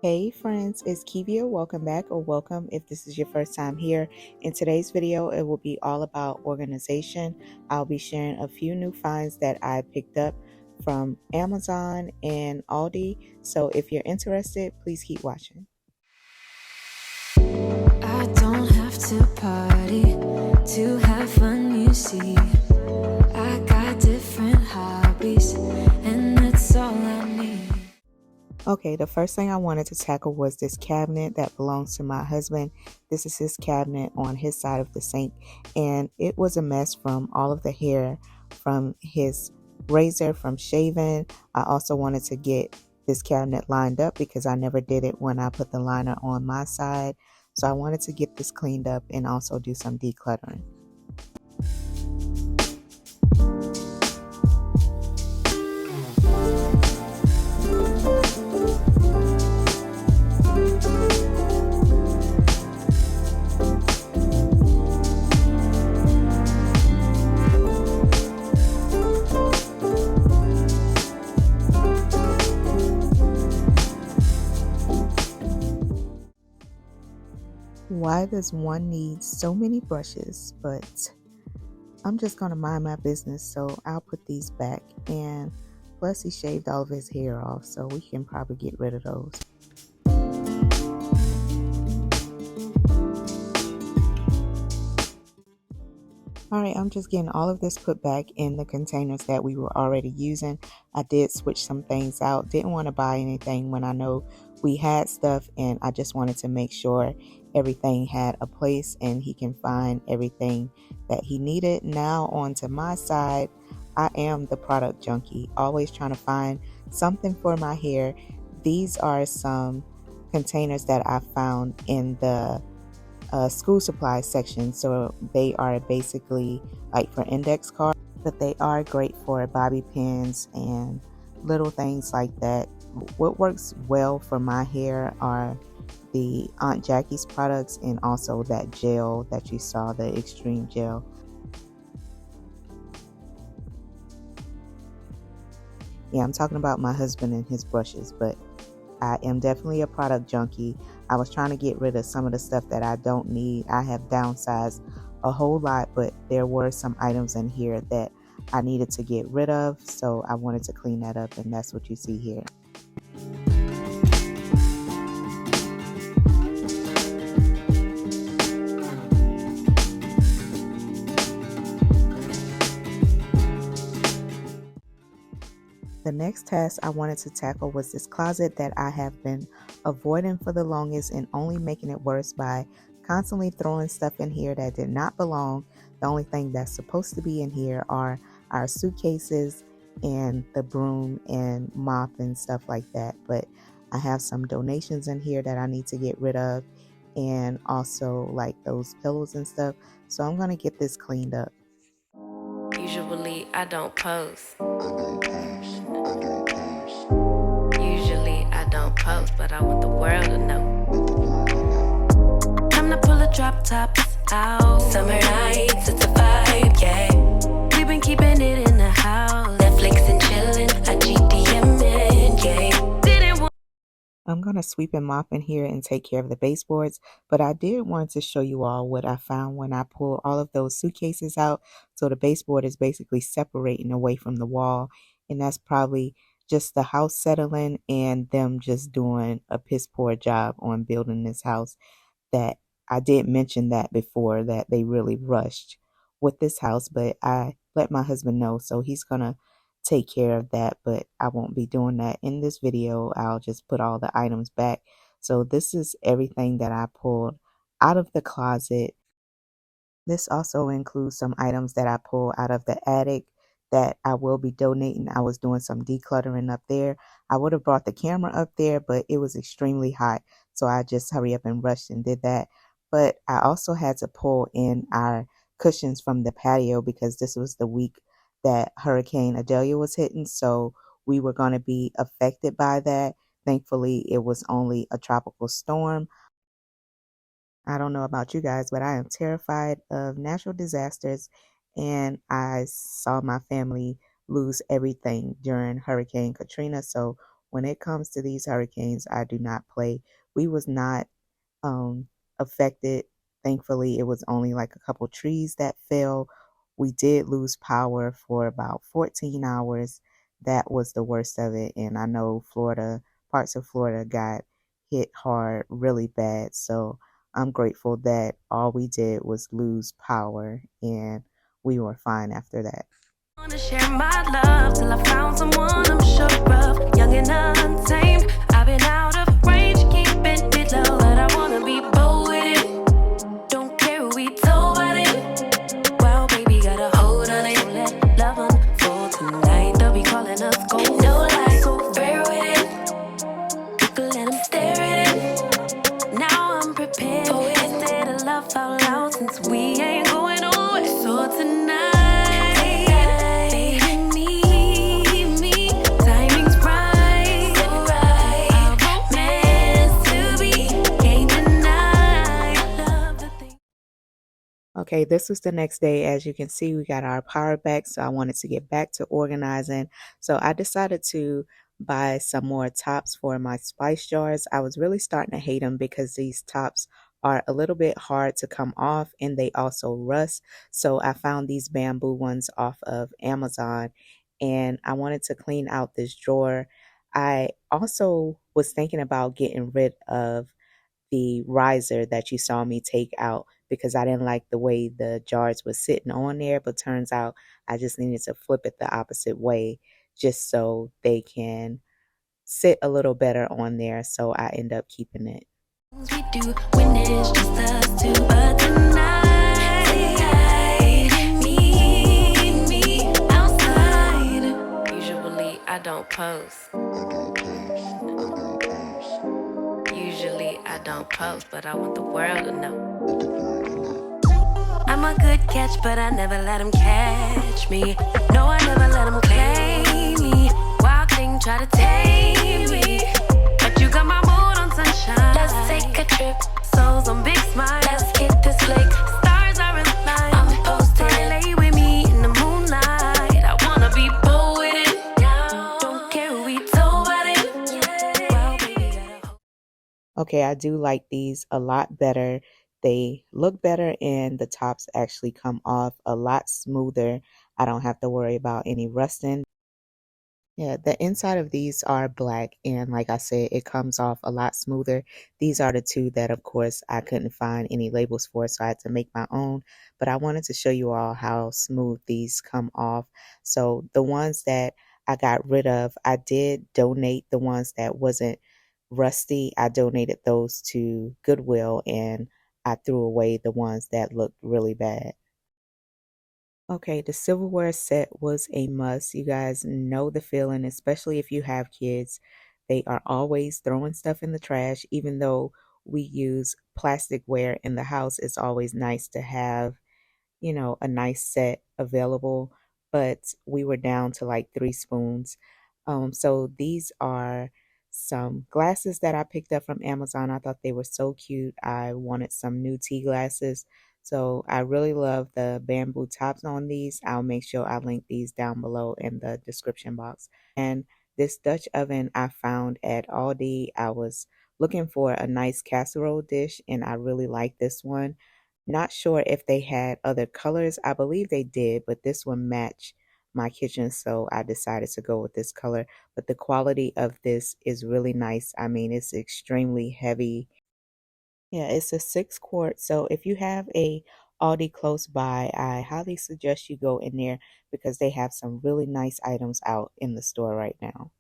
Hey friends, it's Kivia. Welcome back or welcome if this is your first time here. In today's video, it will be all about organization. I'll be sharing a few new finds that I picked up from Amazon and Aldi. So if you're interested, please keep watching. I don't have to party to have fun, you see. I got different hobbies, and that's all I need. Okay, the first thing I wanted to tackle was this cabinet that belongs to my husband. This is his cabinet on his side of the sink, and it was a mess from all of the hair from his razor from shaving. I also wanted to get this cabinet lined up because I never did it when I put the liner on my side. So I wanted to get this cleaned up and also do some decluttering. Why does one need so many brushes? But I'm just going to mind my business, so I'll put these back. And plus he shaved all of his hair off, so we can probably get rid of those. Alright, I'm just getting all of this put back in the containers that we were already using. I did switch some things out. Didn't want to buy anything when I know we had stuff, and I just wanted to make sure everything had a place and he can find everything that he needed. Now on to my side. I am the product junkie, always trying to find something for my hair. These are some containers that I found in the school supplies section, so they are basically like for index cards, but they are great for bobby pins and little things like that. What works well for my hair are the Aunt Jackie's products and also that gel that you saw, the extreme gel. Yeah, I'm talking about my husband and his brushes, but I am definitely a product junkie. I was trying to get rid of some of the stuff that I don't need. I have downsized a whole lot, but there were some items in here that I needed to get rid of, so I wanted to clean that up, and that's what you see here. The next task I wanted to tackle was this closet that I have been avoiding for the longest and only making it worse by constantly throwing stuff in here that did not belong. The only thing that's supposed to be in here are our suitcases and the broom and mop and stuff like that. But I have some donations in here that I need to get rid of, and also like those pillows and stuff. So I'm going to get this cleaned up. Usually I don't post. Usually I don't post, but I want the world to know. Time to pull a drop tops out. Summer nights, it's a vibe, yeah. We've been keeping it in the house. Netflix and chillin', I GDMing, yeah. Didn't want. I'm going to sweep and mop in here and take care of the baseboards, but I did want to show you all what I found when I pulled all of those suitcases out. So the baseboard is basically separating away from the wall, and that's probably just the house settling and them just doing a piss poor job on building this house. That I did mention that before, that they really rushed with this house, but I let my husband know, so he's gonna take care of that, but I won't be doing that in this video. I'll just put all the items back. So this is everything that I pulled out of the closet. This also includes some items that I pulled out of the attic that I will be donating. I was doing some decluttering up there. I would have brought the camera up there, but it was extremely hot. So I just hurry up and rushed and did that. But I also had to pull in our cushions from the patio because this was the week that Hurricane Adelia was hitting. So we were going to be affected by that. Thankfully, it was only a tropical storm. I don't know about you guys, but I am terrified of natural disasters, and I saw my family lose everything during Hurricane Katrina. So when it comes to these hurricanes, I do not play. We was not affected. Thankfully, it was only like a couple trees that fell. We did lose power for about 14 hours. That was the worst of it. And I know Florida, parts of Florida got hit hard, really bad. So I'm grateful that all we did was lose power and we were fine after that. Wanna share my love till I found someone I'm sure of, young and untamed. I've been out of range, keeping it low, but I wanna be bold with it. Don't care who we told about it. Well, baby, got a hold on it. Don't let love unfold tonight. They'll be calling us gold. No lies, so fair with it. You can let them stare at it. Now I'm prepared. Instead of love out loud, since we ain't going nowhere. So tonight. Okay, this was the next day. As you can see, we got our power back, so I wanted to get back to organizing. So I decided to buy some more tops for my spice jars. I was really starting to hate them because these tops are a little bit hard to come off and they also rust. So I found these bamboo ones off of Amazon and I wanted to clean out this drawer. I also was thinking about getting rid of the riser that you saw me take out because I didn't like the way the jars was sitting on there, but turns out I just needed to flip it the opposite way just so they can sit a little better on there. So I end up keeping it. We do when it's just us two, but tonight, me outside. Usually I don't post. Usually I don't post, but I want the world to know. I'm a good catch, but I never let them catch me. No, I never let them claim me. Wild thing try to tame me, but you got my mood on sunshine. Let's take a trip, souls on big smile. Let's get this flick, stars are in line. I'm posted, lay with me in the moonlight. I wanna be bold with it. Don't care who we told about it. Well, baby, Okay, I do like these a lot better. They look better and the tops actually come off a lot smoother. I don't have to worry about any rusting. Yeah, the inside of these are black and like I said, it comes off a lot smoother. These are the two that of course I couldn't find any labels for, so I had to make my own. But I wanted to show you all how smooth these come off. So the ones that I got rid of, I did donate the ones that wasn't rusty. I donated those to Goodwill and I threw away the ones that looked really bad. Okay, the silverware set was a must. You guys know the feeling, especially if you have kids. They are always throwing stuff in the trash, even though we use plasticware in the house. It's always nice to have a nice set available, but we were down to like 3 spoons. So these are some glasses that I picked up from Amazon. I thought they were so cute. I wanted some new tea glasses. So I really love the bamboo tops on these. I'll make sure I link these down below in the description box. And this Dutch oven I found at Aldi. I was looking for a nice casserole dish and I really like this one. Not sure if they had other colors. I believe they did, but this one matched my kitchen, so I decided to go with this color. But the quality of this is really nice. I mean, it's extremely heavy. Yeah, it's a 6 quart. So if you have a Aldi close by, I highly suggest you go in there because they have some really nice items out in the store right now.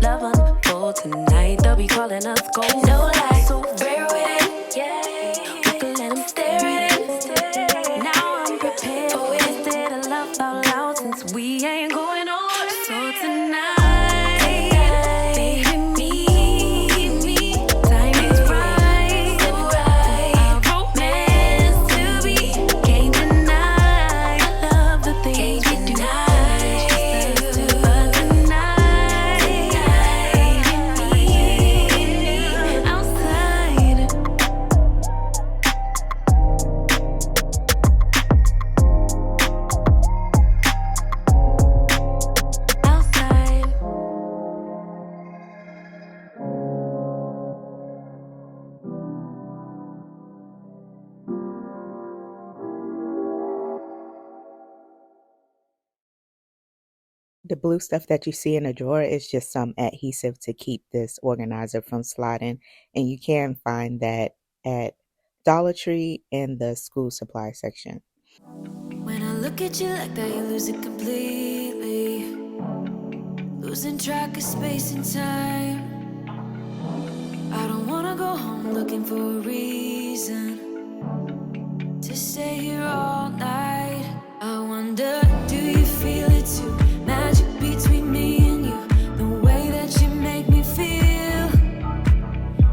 love unfold tonight. They'll be calling us gold. No lies, so rare with it. Yeah, we can let them stare at it. Now I'm prepared. Instead of love out loud, since we ain't going nowhere. So tonight. The blue stuff that you see in the drawer is just some adhesive to keep this organizer from sliding, and you can find that at Dollar Tree in the school supply section. When I look at you like that, you lose it completely. Losing track of space and time. I don't wanna go home looking for a reason to stay here all night. I wonder, do you feel it too? Magic between me and you, the way that you make me feel.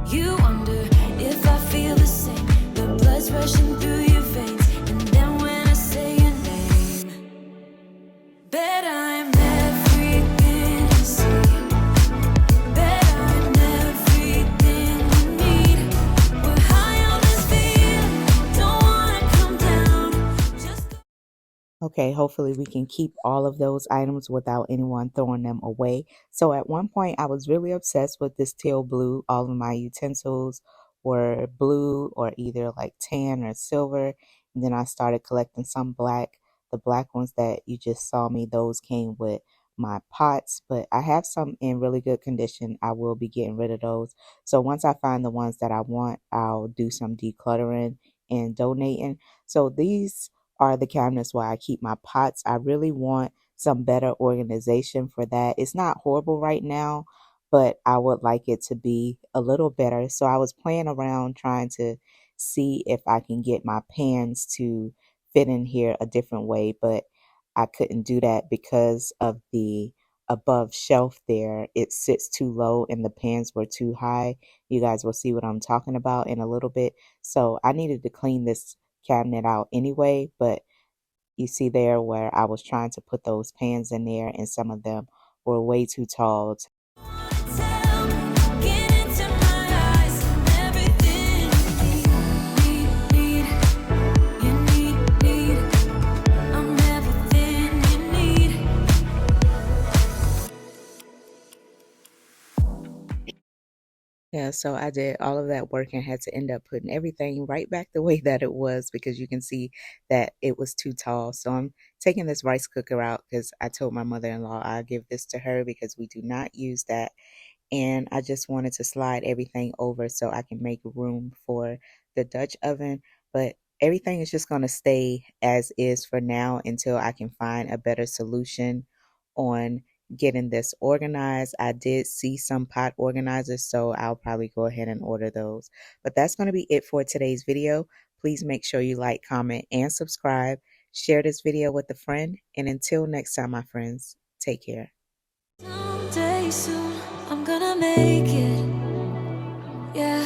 You wonder if I feel the same. The blood's rushing through your veins, and then when I say your name, bet I'm everything you see. Bet I'm everything you need. We're high on this feeling, don't wanna come down. Just Okay, hopefully we can keep all of those items without anyone throwing them away. So at one point, I was really obsessed with this teal blue. All of my utensils were blue or either like tan or silver. And then I started collecting some black. The black ones that you just saw me, those came with my pots, but I have some in really good condition. I will be getting rid of those. So once I find the ones that I want, I'll do some decluttering and donating. So these are the cabinets where I keep my pots. I really want some better organization for that. It's not horrible right now, but I would like it to be a little better. So I was playing around trying to see if I can get my pans to fit in here a different way, but I couldn't do that because of the above shelf there. It sits too low and the pans were too high. You guys will see what I'm talking about in a little bit. So I needed to clean this cabinet out anyway, but you see there where I was trying to put those pans in there and some of them were way too tall. tell me, get into my eyes, I'm everything you need. I'm everything you need. Yeah, so I did all of that work and had to end up putting everything right back the way that it was because you can see that it was too tall. So I'm taking this rice cooker out because I told my mother-in-law I'll give this to her because we do not use that, and I just wanted to slide everything over so I can make room for the Dutch oven. But everything is just going to stay as is for now until I can find a better solution on getting this organized. I did see some pot organizers, so I'll probably go ahead and order those. But that's going to be it for today's video. Please make sure you like, comment, and subscribe. Share this video with a friend. And until next time, my friends, take care. Someday soon, I'm gonna make it. Yeah,